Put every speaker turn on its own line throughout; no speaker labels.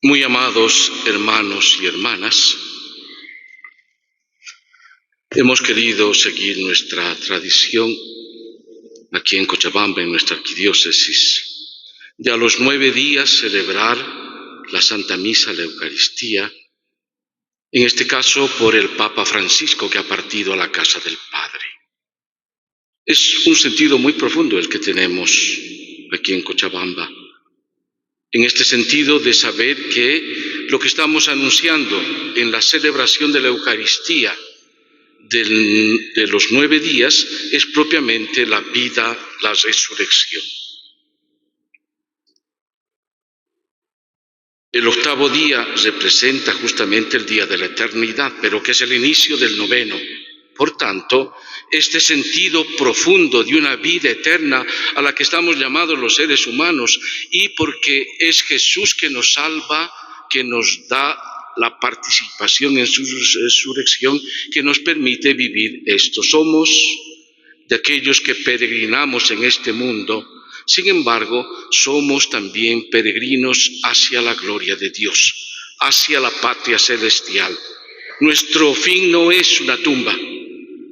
Muy amados hermanos y hermanas, hemos querido seguir nuestra tradición aquí en Cochabamba, en nuestra arquidiócesis, de a los 9 días celebrar la Santa Misa, la Eucaristía, en este caso por el Papa Francisco, que ha partido a la casa del Padre. Es un sentido muy profundo el que tenemos aquí en Cochabamba, en este sentido de saber que lo que estamos anunciando en la celebración de la Eucaristía de los 9 días es propiamente la vida, la resurrección. El 8º día representa justamente el día de la eternidad, pero que es el inicio del 9º. Por tanto, este sentido profundo de una vida eterna a la que estamos llamados los seres humanos, y porque es Jesús que nos salva, que nos da la participación en su resurrección, que nos permite vivir esto. Somos de aquellos que peregrinamos en este mundo. Sin embargo, somos también peregrinos hacia la gloria de Dios, hacia la patria celestial. Nuestro fin no es una tumba,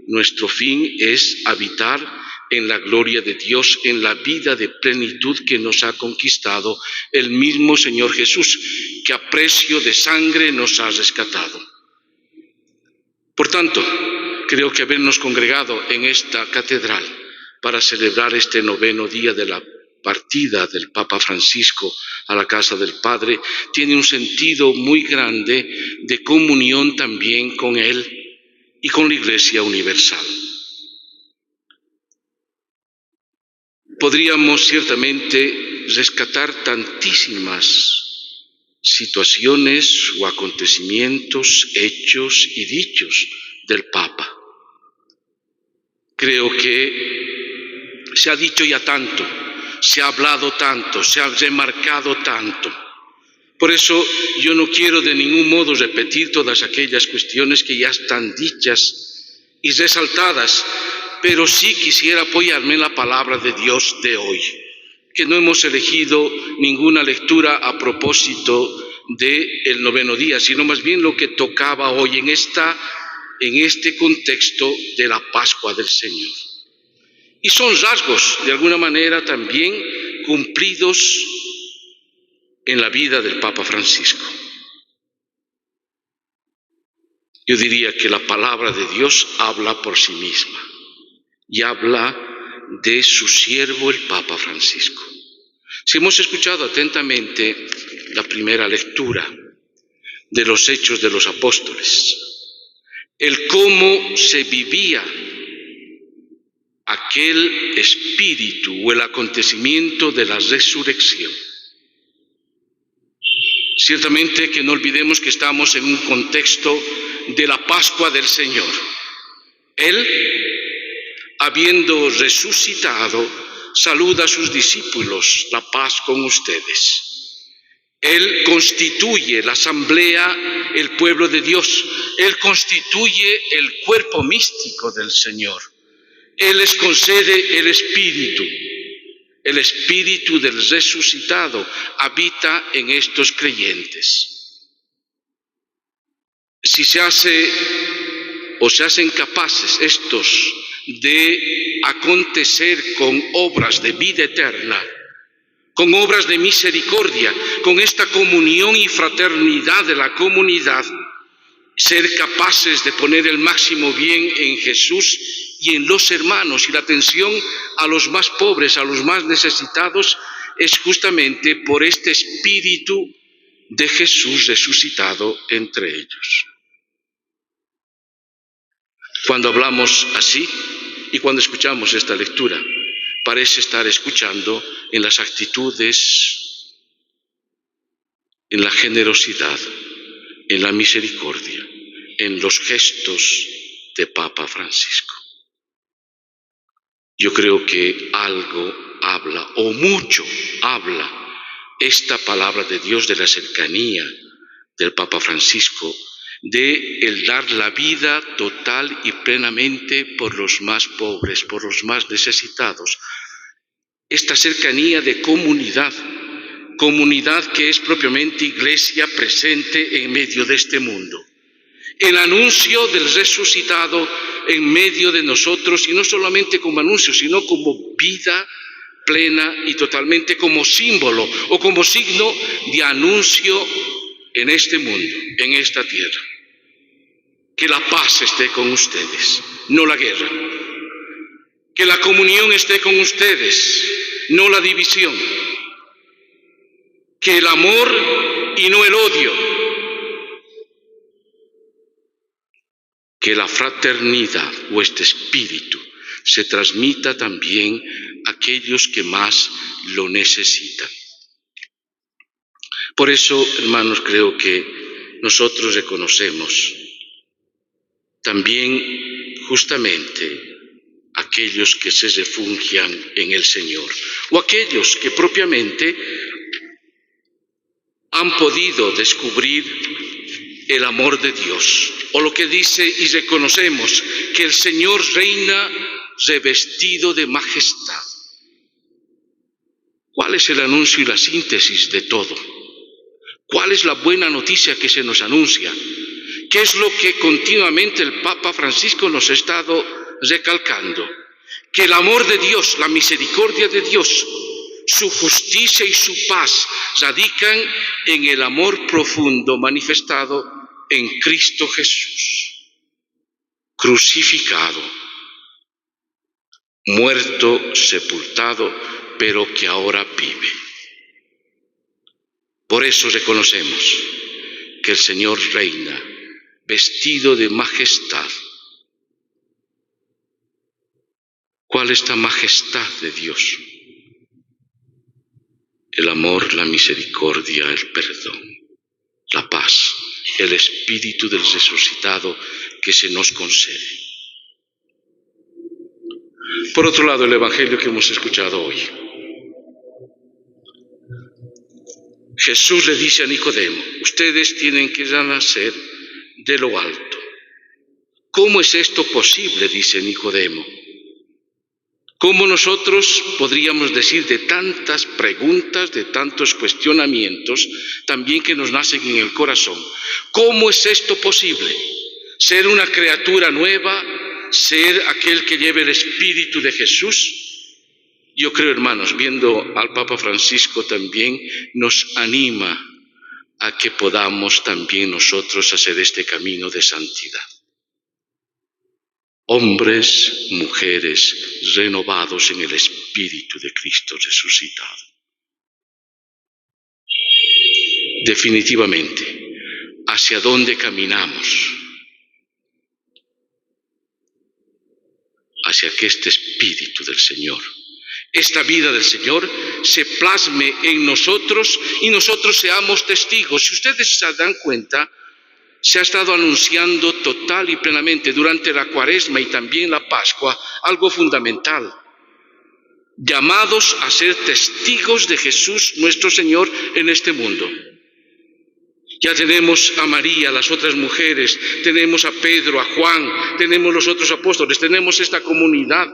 nuestro fin es habitar en la gloria de Dios, en la vida de plenitud que nos ha conquistado el mismo Señor Jesús, que a precio de sangre nos ha rescatado. Por tanto, creo que habernos congregado en esta catedral para celebrar este 9º día de la partida del Papa Francisco a la casa del Padre tiene un sentido muy grande de comunión también con Él y con la Iglesia universal. Podríamos ciertamente rescatar tantísimas situaciones o acontecimientos, hechos y dichos del Papa. Creo que se ha dicho ya tanto, se ha hablado tanto, se ha remarcado tanto. Por eso yo no quiero de ningún modo repetir todas aquellas cuestiones que ya están dichas y resaltadas, pero sí quisiera apoyarme en la palabra de Dios de hoy, que no hemos elegido ninguna lectura a propósito del 9º día, sino más bien lo que tocaba hoy en este contexto de la Pascua del Señor. Y son rasgos, de alguna manera, también cumplidos en la vida del Papa Francisco. Yo diría que la palabra de Dios habla por sí misma y habla de su siervo el Papa Francisco. Si hemos escuchado atentamente la primera lectura de los Hechos de los Apóstoles, el cómo se vivía aquel espíritu o el acontecimiento de la resurrección. Ciertamente que no olvidemos que estamos en un contexto de la Pascua del Señor. Él, habiendo resucitado, saluda a sus discípulos: la paz con ustedes. Él constituye la asamblea, el pueblo de Dios. Él constituye el cuerpo místico del Señor. Él les concede el Espíritu del resucitado habita en estos creyentes. Si se hacen capaces estos de acontecer con obras de vida eterna, con obras de misericordia, con esta comunión y fraternidad de la comunidad, ser capaces de poner el máximo bien en Jesús y en los hermanos, y la atención a los más pobres, a los más necesitados, es justamente por este Espíritu de Jesús resucitado entre ellos. Cuando hablamos así y cuando escuchamos esta lectura, parece estar escuchando en las actitudes, en la generosidad, en la misericordia, en los gestos de Papa Francisco. Yo creo que algo habla, o mucho habla, esta palabra de Dios de la cercanía del Papa Francisco, de el dar la vida total y plenamente por los más pobres, por los más necesitados. Esta cercanía de comunidad comunidad que es propiamente iglesia presente en medio de este mundo. El anuncio del resucitado en medio de nosotros, y no solamente como anuncio, sino como vida plena y totalmente como símbolo o como signo de anuncio en este mundo, en esta tierra. Que la paz esté con ustedes, no la guerra. Que la comunión esté con ustedes, no la división. Que el amor y no el odio. Que la fraternidad o este espíritu se transmita también a aquellos que más lo necesitan. Por eso, hermanos, creo que nosotros reconocemos también justamente aquellos que se refugian en el Señor o aquellos que propiamente han podido descubrir el amor de Dios, o lo que dice y reconocemos que el Señor reina revestido de majestad. ¿Cuál es el anuncio y la síntesis de todo? ¿Cuál es la buena noticia que se nos anuncia? ¿Qué es lo que continuamente el Papa Francisco nos ha estado recalcando? Que el amor de Dios, la misericordia de Dios, su justicia y su paz radican en el amor profundo manifestado en Cristo Jesús, crucificado, muerto, sepultado, pero que ahora vive. Por eso reconocemos que el Señor reina, vestido de majestad. ¿Cuál es la majestad de Dios? El amor, la misericordia, el perdón, la paz, el espíritu del resucitado que se nos concede. Por otro lado, el evangelio que hemos escuchado hoy. Jesús le dice a Nicodemo: ustedes tienen que nacer de lo alto. ¿Cómo es esto posible?, dice Nicodemo. ¿Cómo nosotros podríamos decir de tantas preguntas, de tantos cuestionamientos, también que nos nacen en el corazón? ¿Cómo es esto posible? ¿Ser una criatura nueva? ¿Ser aquel que lleve el Espíritu de Jesús? Yo creo, hermanos, viendo al Papa Francisco también, nos anima a que podamos también nosotros hacer este camino de santidad. Hombres, mujeres, renovados en el Espíritu de Cristo resucitado. Definitivamente, ¿hacia dónde caminamos? Hacia que este Espíritu del Señor, esta vida del Señor, se plasme en nosotros y nosotros seamos testigos. Si ustedes se dan cuenta, se ha estado anunciando total y plenamente durante la Cuaresma y también la Pascua algo fundamental: llamados a ser testigos de Jesús nuestro Señor en este mundo. Ya tenemos a María, las otras mujeres, tenemos a Pedro, a Juan, tenemos los otros apóstoles, tenemos esta comunidad,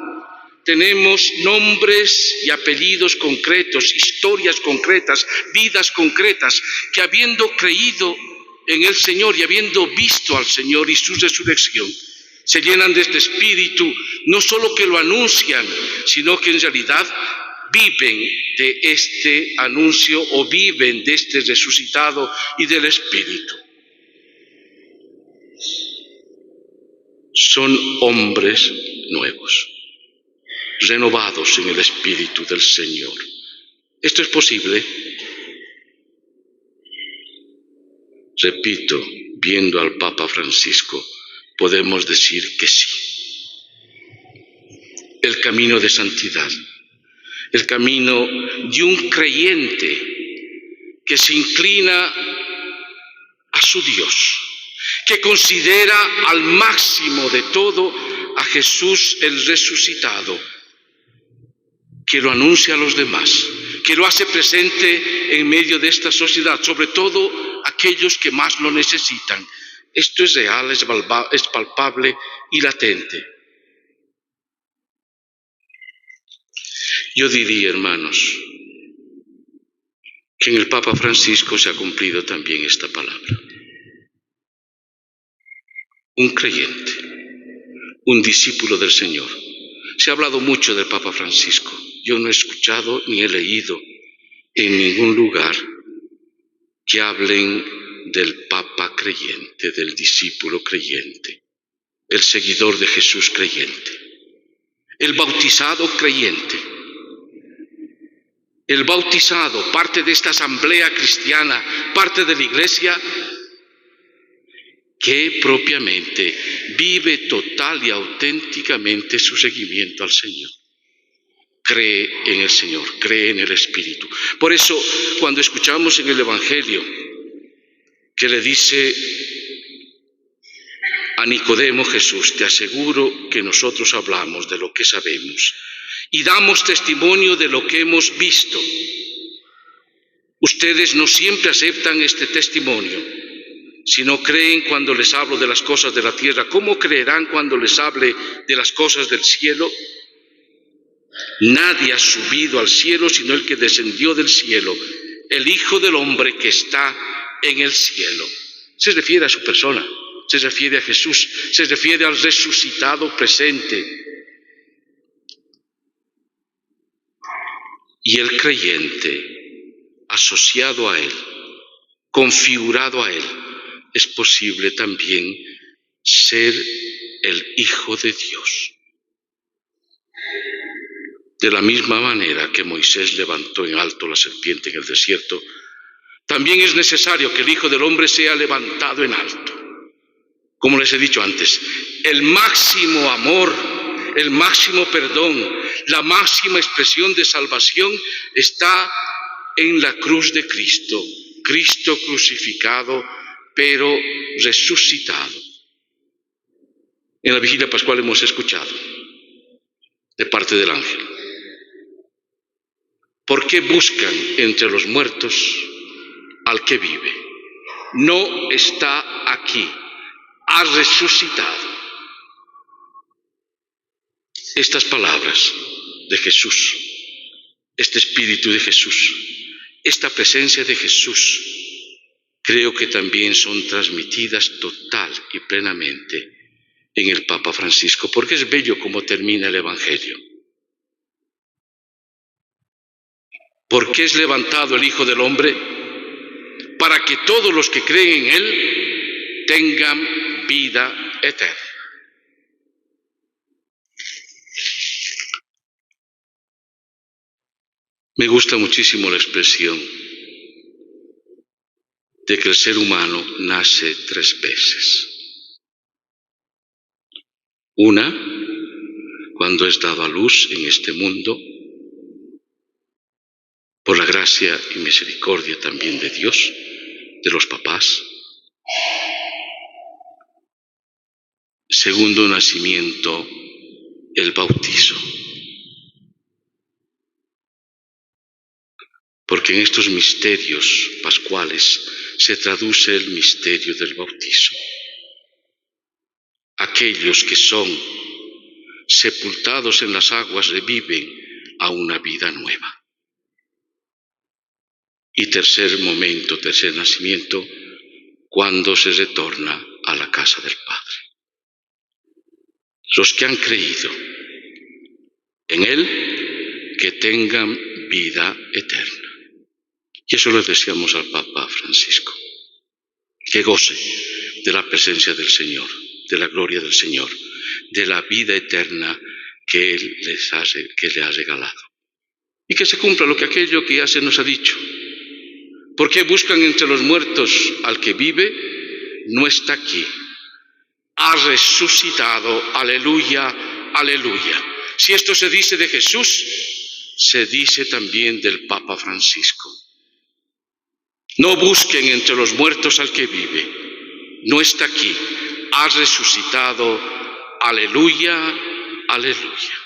tenemos nombres y apellidos concretos, historias concretas, vidas concretas, que habiendo creído en el Señor y habiendo visto al Señor y su resurrección, se llenan de este espíritu, no solo que lo anuncian, sino que en realidad viven de este anuncio o viven de este resucitado y del Espíritu. Son hombres nuevos, renovados en el Espíritu del Señor. ¿Esto es posible? Repito, viendo al Papa Francisco, podemos decir que sí. El camino de santidad, el camino de un creyente que se inclina a su Dios, que considera al máximo de todo a Jesús el resucitado, que lo anuncia a los demás, que lo hace presente en medio de esta sociedad, sobre todo aquellos que más lo necesitan. Esto es real, es palpable y latente. Yo diría, hermanos, que en el Papa Francisco se ha cumplido también esta palabra. Un creyente, un discípulo del Señor. Se ha hablado mucho del Papa Francisco. Yo no he escuchado ni he leído en ningún lugar que hablen del Papa creyente, del discípulo creyente, el seguidor de Jesús creyente, el bautizado creyente. El bautizado, parte de esta asamblea cristiana, parte de la Iglesia, que propiamente vive total y auténticamente su seguimiento al Señor. Cree en el Señor, cree en el Espíritu. Por eso, cuando escuchamos en el Evangelio que le dice a Nicodemo Jesús, te aseguro que nosotros hablamos de lo que sabemos y damos testimonio de lo que hemos visto. Ustedes no siempre aceptan este testimonio. Si no creen cuando les hablo de las cosas de la tierra, ¿cómo creerán cuando les hable de las cosas del cielo? Nadie ha subido al cielo sino el que descendió del cielo, el Hijo del Hombre que está en el cielo. Se refiere a su persona, se refiere a Jesús, se refiere al resucitado presente. Y el creyente, asociado a Él, configurado a Él, es posible también ser el Hijo de Dios. De la misma manera que Moisés levantó en alto la serpiente en el desierto, también es necesario que el Hijo del Hombre sea levantado en alto. Como les he dicho antes, el máximo amor, el máximo perdón, la máxima expresión de salvación está en la cruz de Cristo, Cristo crucificado, pero resucitado. En la vigilia pascual hemos escuchado de parte del ángel. ¿Por qué buscan entre los muertos al que vive? No está aquí, ha resucitado. Estas palabras de Jesús, este espíritu de Jesús, esta presencia de Jesús, creo que también son transmitidas total y plenamente en el Papa Francisco, porque es bello cómo termina el Evangelio. ¿Por qué es levantado el Hijo del Hombre? Para que todos los que creen en Él tengan vida eterna. Me gusta muchísimo la expresión de que el ser humano nace 3 veces. Una, cuando es dado a luz en este mundo, por la gracia y misericordia también de Dios, de los papás. Segundo nacimiento, el bautizo. Porque en estos misterios pascuales se traduce el misterio del bautizo. Aquellos que son sepultados en las aguas reviven a una vida nueva. Y tercer momento, tercer nacimiento, cuando se retorna a la casa del Padre. Los que han creído en Él, que tengan vida eterna. Y eso le deseamos al Papa Francisco, que goce de la presencia del Señor, de la gloria del Señor, de la vida eterna que Él le ha regalado. Y que se cumpla aquello que ya se nos ha dicho. ¿Por qué buscan entre los muertos al que vive? No está aquí. Ha resucitado. Aleluya, aleluya. Si esto se dice de Jesús, se dice también del Papa Francisco. No busquen entre los muertos al que vive. No está aquí. Ha resucitado. Aleluya, aleluya.